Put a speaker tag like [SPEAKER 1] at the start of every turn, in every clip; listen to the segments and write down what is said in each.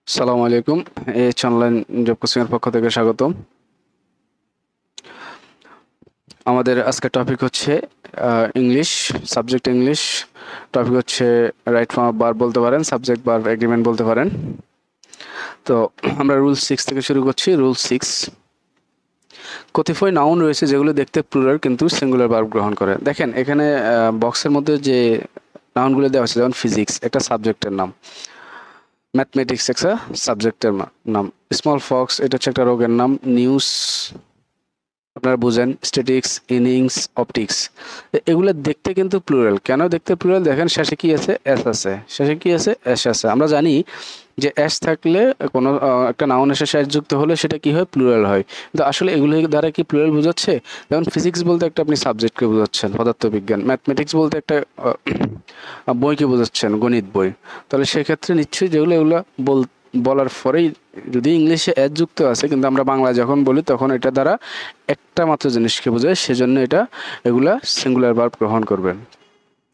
[SPEAKER 1] সালামু আলাইকুম। H online job coaching এর পক্ষ থেকে স্বাগতম। আমাদের আজকের টপিক হচ্ছে ইংলিশ, সাবজেক্ট ইংলিশ। টপিক হচ্ছে রাইট ফর্ম অফ ভার্ব বলতে পারেন, সাবজেক্ট ভার্ব এগ্রিমেন্ট বলতে পারেন। তো আমরা রুল 6 থেকে শুরু করছি। রুল 6, কতিপয় নাউন রয়েছে যেগুলো দেখতে প্লুরাল কিন্তু সিঙ্গুলার ভার্ব গ্রহণ করে। দেখেন এখানে বক্সের মধ্যে যে নাউনগুলো দেওয়া আছে, যেমন ফিজিক্স একটা সাবজেক্টের নাম, ম্যাথমেটিক্স একটা সাবজেক্টের নাম, স্মল ফক্স এটা হচ্ছে একটা রোগের নাম, নিউজ আপনারা বুঝেন, স্ট্যাটিক্স, ইনিংস, অপটিক্স, এগুলো দেখতে কিন্তু প্লুরাল। কেন দেখতে প্লুরাল? দেখেন শেষে কি আছে? এস আছে। শেষে কি আছে? এস আছে। আমরা জানি যে এস থাকলে কোনো একটা নাউনের শেষে এস যুক্ত হলে সেটা কি হয়? প্লুরাল হয়। কিন্তু আসলে এগুলো দ্বারা কি প্লুরাল বোঝাচ্ছে? যেমন ফিজিক্স বলতে একটা আপনি সাবজেক্টকে বোঝাচ্ছেন, পদার্থবিজ্ঞান। ম্যাথমেটিক্স বলতে একটা বইকে বোঝাচ্ছেন, গণিত বই। তাহলে সেক্ষেত্রে নিশ্চয়ই যেগুলো এগুলো বলার পরেই যদি ইংলিশে এস যুক্ত আছে, কিন্তু আমরা বাংলা যখন বলি তখন এটা দ্বারা একটা মাত্র জিনিসকে বোঝায়, সেজন্য এগুলা সিঙ্গুলার ভার্ব গ্রহণ করবেন।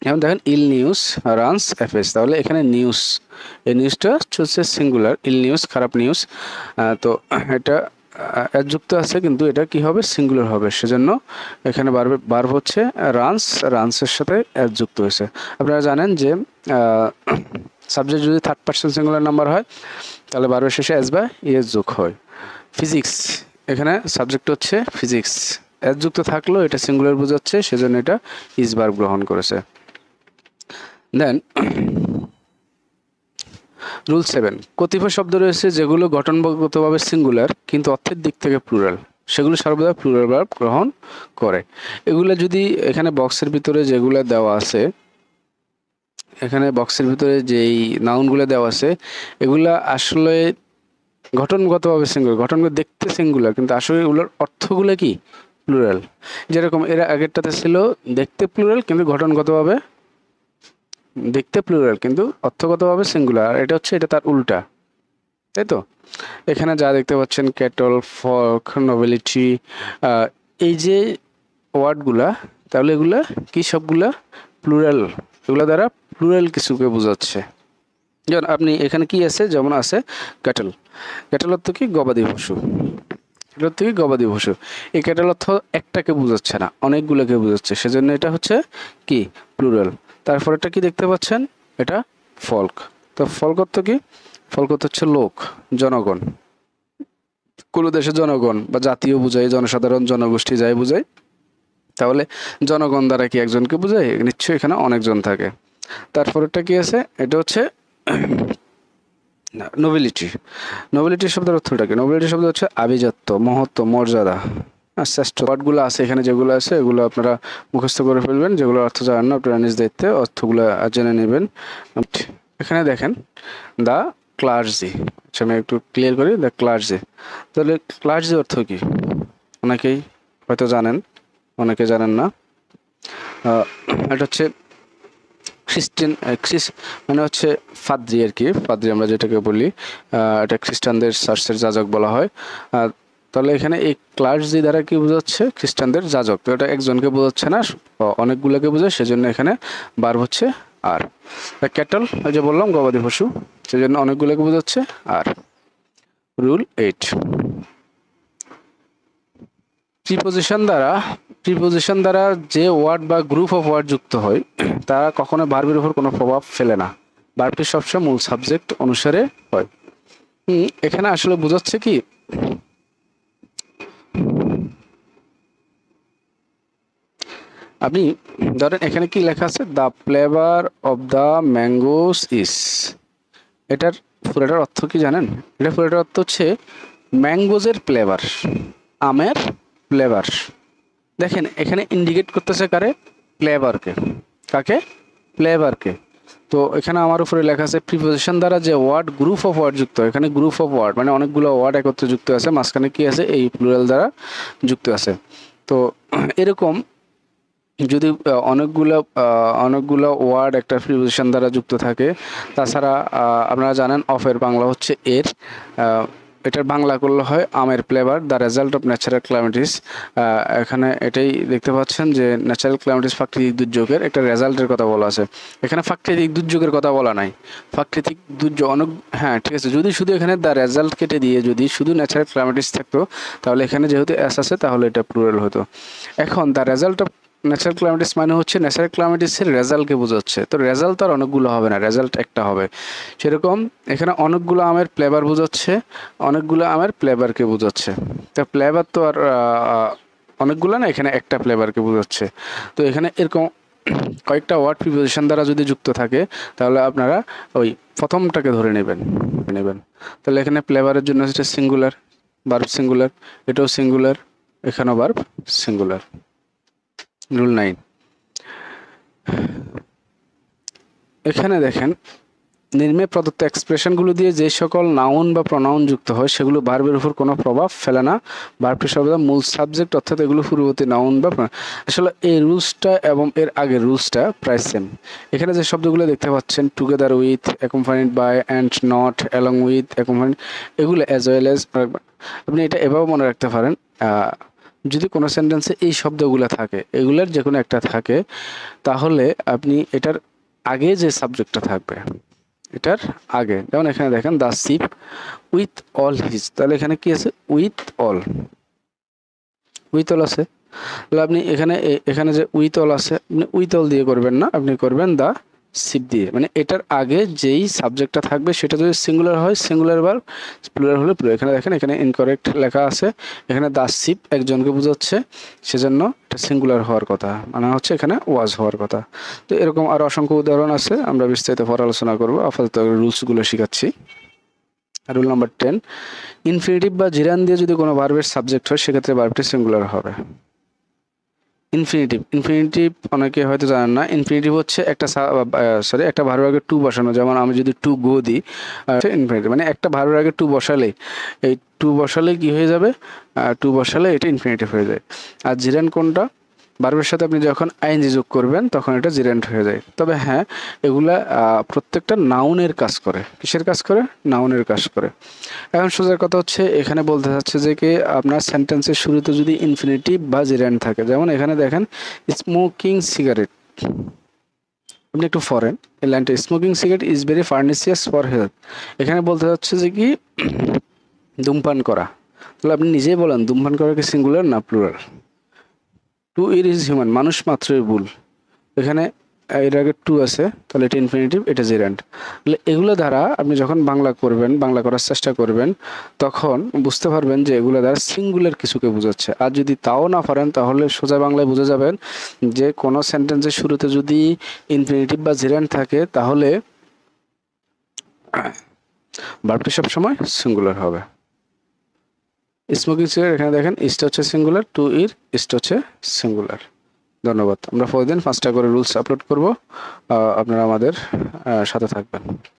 [SPEAKER 1] যেমন দেখেন ইল নিউজ রানস এফএস, তাহলে এখানে নিউজ, এই নিউজটা হচ্ছে সিঙ্গুলার, ইল নিউজ খারাপ নিউজ। তো এটা এস যুক্ত আছে কিন্তু এটা কি হবে? সিঙ্গুলার হবে। সেজন্য এখানে ভার্ব হচ্ছে রানস, রানসের সাথে এস যুক্ত হয়েছে। আপনারা জানেন যে সাবজেক্ট যদি থার্ড পারসন সিঙ্গুলার নাম্বার হয় তাহলে ভার্বের শেষে এস বা ইএস যোগ হয়। ফিজিক্স, এখানে সাবজেক্ট হচ্ছে ফিজিক্স, এস যুক্ত থাকলেও এটা সিঙ্গুলার বোঝাচ্ছে, সেজন্য এটা ইজ ভার্ব গ্রহণ করেছে। দেন রুল 7, কতিপয় শব্দ রয়েছে যেগুলো গঠনগতভাবে সিঙ্গুলার কিন্তু অর্থের দিক থেকে প্লুরাল, সেগুলো সর্বদা প্লুরাল ভার্ব গ্রহণ করে। এগুলো যদি এখানে বক্সের ভিতরে যেগুলো দেওয়া আছে, এখানে বক্সের ভিতরে যেই নাউনগুলো দেওয়া আছে, এগুলা আসলে গঠনগতভাবে সিঙ্গুলার, গঠনগত দেখতে সিঙ্গুলার কিন্তু আসলে এগুলোর অর্থগুলো কি? প্লুরাল। যেরকম এর আগেরটাতে ছিল দেখতে প্লুরাল কিন্তু গঠনগতভাবে দেখতে প্লুরাল কিন্তু অর্থগতভাবে সিঙ্গুলার, আর এটা হচ্ছে এটা তার উল্টা, তাই তো? এখানে যা দেখতে পাচ্ছেন ক্যাটল, ফক, নোবেলিটি, এই যে ওয়ার্ডগুলা, তাহলে এগুলা কি? সবগুলা প্লুরাল, এগুলো দ্বারা প্লুরাল কিছুকে বোঝাচ্ছে। যেমন আপনি এখানে কি আছে? যেমন আছে ক্যাটল, ক্যাটল অর্থ কি? গবাদি পশু। ক্যাটল অর্থ কি? গবাদি পশু। এই ক্যাটল অর্থ একটাকে বোঝাচ্ছে না, অনেকগুলোকে বোঝাচ্ছে, সেজন্য এটা হচ্ছে কি? প্লুরাল। তারপর এটা কি দেখতে পাচ্ছেন? এটা ফল্ক। তো ফল্ক অর্থ কি? ফল্ক অর্থ হচ্ছে লোক, জনগণ। কোনো দেশের জনগণ বা জাতীয় বোঝায়, জনসাধারণ, জনগোষ্ঠী যাই বোঝায়। তাহলে জনগণ দ্বারা কি একজনকে বোঝায়? নিশ্চয়ই এখানে অনেকজন থাকে। তারপরেরটা কি আছে? এটা হচ্ছে নোবেলিটি। নোবেলিটি শব্দের অর্থটা কি? নোবেলিটি শব্দ হচ্ছে আভিজাত্য, মহত্ব, মর্যাদা, শ্রেষ্ঠ। ওয়ার্ডগুলো আছে এখানে, যেগুলো আছে এগুলো আপনারা মুখস্থ করে ফেলবেন, যেগুলো অর্থ জানেন না আপনারা নিজ দায়িত্বে অর্থগুলো জেনে নেবেন। এখানে দেখেন দ্য ক্লার্জি, আচ্ছা আমি একটু ক্লিয়ার করি। দ্য ক্লার্জি, তাহলে ক্লার্জি অর্থ কি? অনেকেই হয়তো জানেন, অনেকে জানেন না। এটা হচ্ছে খ্রিস্টান, মানে হচ্ছে ফাদ্রি আর কি, ফাদ্রি আমরা যেটাকে বলি, এটা খ্রিস্টানদের চার্চের যাজক বলা হয়। তাহলে এখানে এই ক্লার্জি দ্বারা কি বোঝাচ্ছে? খ্রিস্টানদের যাজক। তো এটা একজনকে বোঝাচ্ছে না, অনেকগুলোকে বোঝায়, সেজন্য এখানে ভার্ব হচ্ছে আর। ক্যাটল, ওই যে বললাম গবাদি পশু, সেজন্য অনেকগুলোকে বোঝাচ্ছে আর। রুল 8, প্রিপোজিশন দ্বারা যে ওয়ার্ড বা গ্রুপ অফ ওয়ার্ড যুক্ত হয় তারা কখনো ভার্বের উপর কোনো প্রভাব ফেলে না। ভার্বটি সবসময় মূল সাবজেক্ট অনুসারে হয়। এখানে আসলে বোঝাচ্ছে কি? আপনি ধরেন এখানে কি লেখা আছে? The flavour of the mangoes is, এটার পুরোটার অর্থ কি জানেন? এটা পুরোটার অর্থ হচ্ছে ম্যাঙ্গোজের ফ্লেভার, আমের ফ্লেভার। দেখেন এখানে ইন্ডিকেট করতেছে কারে? ফ্লেভারকে। কাকে? ফ্লেভারকে। তো এখানে আমার উপরে লেখা আছে প্রিপোজিশন দ্বারা যে ওয়ার্ড গ্রুপ অফ ওয়ার্ড যুক্ত হয়, এখানে গ্রুপ অফ ওয়ার্ড মানে অনেকগুলো ওয়ার্ড একত্রে যুক্ত আছে, মাঝখানে কি আছে? এই প্লুরাল দ্বারা যুক্ত আছে। তো এরকম যদি অনেকগুলো ওয়ার্ড একটা প্রিপোজিশন দ্বারা যুক্ত থাকে, তাছাড়া আপনারা জানেন অফের বাংলা হচ্ছে এর, এটার বাংলা করলে হয় আমের flavour, the result of natural climates. এখানে এটাই দেখতে পাচ্ছেন যে ন্যাচারাল ক্লাইমেটিস প্রাকৃতিক দুর্যোগের একটা রেজাল্টের কথা বলা আছে। এখানে প্রাকৃতিক দুর্যোগের কথা বলা নাই। প্রাকৃতিক দুর্যোগ অনেক, হ্যাঁ ঠিক আছে, যদি শুধু এখানে দ্য রেজাল্ট কেটে দিয়ে যদি শুধু ন্যাচারাল ক্লাইমেটিস থাকতো তাহলে এখানে যেহেতু এস আছে তাহলে এটা প্লুরাল হতো। এখন দ্য রেজাল্ট অফ ন্যাচারাল ক্লাইমেটিস মানে হচ্ছে ন্যাচারাল ক্লাইমেটিসের রেজাল্টকে বোঝাচ্ছে। তো রেজাল্ট আর অনেকগুলো হবে না, রেজাল্ট একটা হবে। সেরকম এখানে অনেকগুলো আমের ফ্লেভার বোঝাচ্ছে, অনেকগুলো আমের ফ্লেভারকে বোঝাচ্ছে। তো ফ্লেভার তো আর অনেকগুলো না, এখানে একটা ফ্লেভারকে বোঝাচ্ছে। তো এখানে এরকম কয়েকটা ওয়ার্ড প্রিপোজিশন দ্বারা যদি যুক্ত থাকে তাহলে আপনারা ওই প্রথমটাকে ধরে নেবেন। তাহলে এখানে ফ্লেভারের জন্য সেটা সিঙ্গুলার, ভার্ব সিঙ্গুলার, এটাও সিঙ্গুলার, এখানেও ভার্ব সিঙ্গুলার। রুল 9, এখানে দেখেন নিম্নে প্রদত্ত এক্সপ্রেশনগুলো দিয়ে যে সকল নাউন বা প্রনাউন যুক্ত হয় সেগুলো ভার্বের উপর কোনো প্রভাব ফেলে না। ভার্বটি সর্বদা মূল সাবজেক্ট, অর্থাৎ এগুলো পূর্ববর্তী নাউন বা আসলে এই রুলসটা এবং এর আগের রুলসটা প্রায় সেম। এখানে যে শব্দগুলো দেখতে পাচ্ছেন together with, accompanied by, and not, along with, accompanied, এগুলো অ্যাজ ওয়েল এজ, আপনি এটা এভাবে মনে রাখতে পারেন যদি কোনো সেন্টেন্সে এই শব্দগুলো থাকে, এগুলোর যে কোনো একটা থাকে, তাহলে আপনি এটার আগে যে সাবজেক্টটা থাকবে, এটার আগে, যেমন এখানে দেখেন the ship with all his, তাহলে এখানে কি আছে? উইথ অল, উইথ অল আছে। তাহলে আপনি এখানে যে উইথ অল আছে, আপনি উইথ অল দিয়ে করবেন না, আপনি করবেন দ্য শিপ দিয়ে। মানে এটার আগে যেই সাবজেক্টটা থাকবে সেটা যদি সিঙ্গুলার হয় সিঙ্গুলার, ভার্ব প্লুরাল হলে প্লুরাল। এখানে দেখেন এখানে ইনকারেক্ট লেখা আছে, এখানে দ্য শিপ একজনকে বোঝাচ্ছে, সেজন্য এটা সিঙ্গুলার হওয়ার কথা, মানে হচ্ছে এখানে ওয়াজ হওয়ার কথা। তো এরকম আরো অসংখ্য উদাহরণ আছে, আমরা বিস্তারিত পরে আলোচনা করবো। আপাতত রুলসগুলো শিখাচ্ছি। রুল নাম্বার 10, ইনফিনিটিভ বা জিরান দিয়ে যদি কোনো ভার্বের সাবজেক্ট হয় সেক্ষেত্রে ভার্বটি সিঙ্গুলার হবে। ইনফিনিটিভ অনেকে হয়তো জানেন না। ইনফিনিটিভ হচ্ছে একটা ভার্বের আগে টু বসানো। যেমন আমি যদি টু গো দিই, ইনফিনিটিভ মানে একটা ভার্বের আগে টু বসালেই, এই টু বসালে কি হয়ে যাবে? টু বসালে এটা ইনফিনিটিভ হয়ে যায়। আর জিরান কোনটা? ভার্বের সাথে আপনি যখন আইএনজি যোগ করবেন তখন এটা জিরেন্ট হয়ে যায়। তবে হ্যাঁ, এগুলা প্রত্যেকটা নাউনের কাজ করে। কিসের কাজ করে? নাউনের কাজ করে। এখন সোজা কথা হচ্ছে, এখানে বলতে চাচ্ছে যে কি আপনার সেন্টেন্সের শুরুতে যদি ইনফিনিটিভ বা জিরেন্ট থাকে, যেমন এখানে দেখেন স্মোকিং সিগারেট, আপনি একটু ফরেন এই লাইনটা, smoking cigarette is very pernicious for health. এখানে বলতে চাচ্ছে যে কি ধূমপান করা। তাহলে আপনি নিজেই বলেন ধূমপান করা কি সিঙ্গুলার না plural? To it is human, মানুষ মাত্রই ভুল। এখানে এর আগে টু আছে, তাহলে এটা ইনফিনিটিভ, এটা জিরান্ট। তাহলে এগুলো দ্বারা আপনি যখন বাংলা করবেন, বাংলা করার চেষ্টা করবেন, তখন বুঝতে পারবেন যে এগুলো দ্বারা সিঙ্গুলার কিছুকে বোঝাচ্ছে। আর যদি তাও না পারেন তাহলে সোজা বাংলায় বুঝে যাবেন যে কোনো সেন্টেন্সের শুরুতে যদি ইনফিনিটিভ বা জিরান্ট থাকে তাহলে ভার্বটি সবসময় সিঙ্গুলার হবে। স্মোকিং সিগারেট, এখানে দেখেন ইস্ট হচ্ছে সিঙ্গুলার, টু ইর ইস্ট হচ্ছে সিঙ্গুলার। ধন্যবাদ। আমরা প্রতিদিন 5টা করে রুলস আপলোড করব, আপনারা আমাদের সাথে থাকবেন।